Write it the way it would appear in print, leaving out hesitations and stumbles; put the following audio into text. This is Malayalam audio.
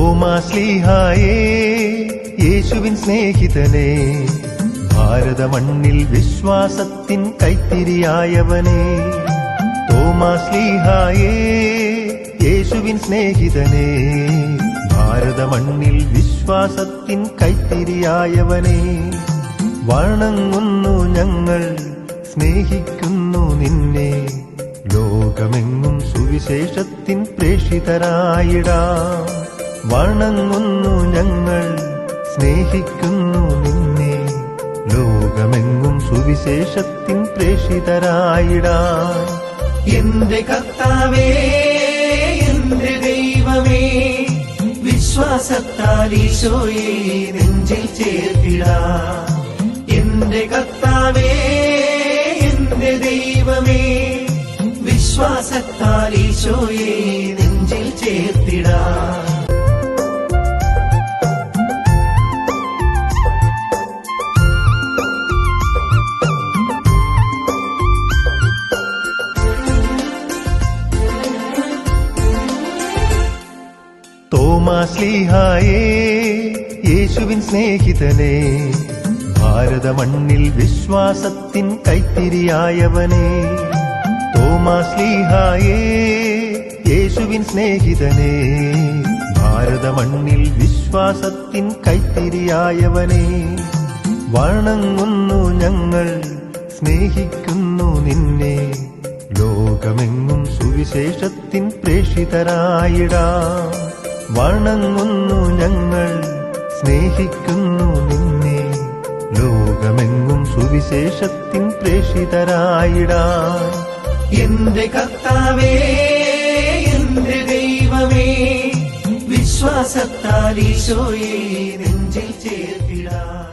തോമാശ്ലീഹായേ യേശുവിൻ സ്നേഹിതനെ, ഭാരതമണ്ണിൽ വിശ്വാസത്തിൻ കൈത്തിരിയായവനെ. തോമാശ്ലീഹായേ യേശുവിൻ സ്നേഹിതനെ, ഭാരതമണ്ണിൽ വിശ്വാസത്തിൻ കൈത്തിരിയായവനെ. വണങ്ങുന്നു ഞങ്ങൾ, സ്നേഹിക്കുന്നു നിന്നെ, ലോകമെങ്ങും സുവിശേഷത്തിൻ പ്രേഷിതരായിടാം. വണങ്ങുന്നു ഞങ്ങൾ, സ്നേഹിക്കുന്നു നിന്നെ, ലോകമെങ്ങും സുവിശേഷത്തിൻ പ്രേഷിതരായിടാം. എന്റെ കർത്താവേ, എന്റെ ദൈവമേ, വിശ്വാസത്താൽ ഈശോയെ നെഞ്ചിൽ ചേർത്തിടാം. എന്റെ കർത്താവേ, എന്റെ ദൈവമേ, വിശ്വാസത്താൽ ഈശോയെ നെഞ്ചിൽ ചേർത്തിടാം. തോമാശ്ലീഹായേ യേശുവിൻ സ്നേഹിതനെ, ഭാരതമണ്ണിൽ വിശ്വാസത്തിൻ കൈത്തിരിയായവനെ. തോമാശ്ലീഹായേ യേശുവിൻ സ്നേഹിതനെ, ഭാരതമണ്ണിൽ വിശ്വാസത്തിൻ കൈത്തിരിയായവനെ. വണങ്ങുന്നു ഞങ്ങൾ, സ്നേഹിക്കുന്നു നിന്നെ, ലോകമെങ്ങും സുവിശേഷത്തിൻ പ്രേഷിതരായിടാം. വണങ്ങുന്നു ഞങ്ങൾ, സ്നേഹിക്കുന്നു നിന്നെ, ലോകമെങ്ങും സുവിശേഷത്തിൻ പ്രേഷിതരായിടാം. എന്റെ കർത്താവേ, എന്റെ ദൈവമേ, വിശ്വാസത്താൽ ഈശോയെ നെഞ്ചിൽ ചേർത്തിടാം.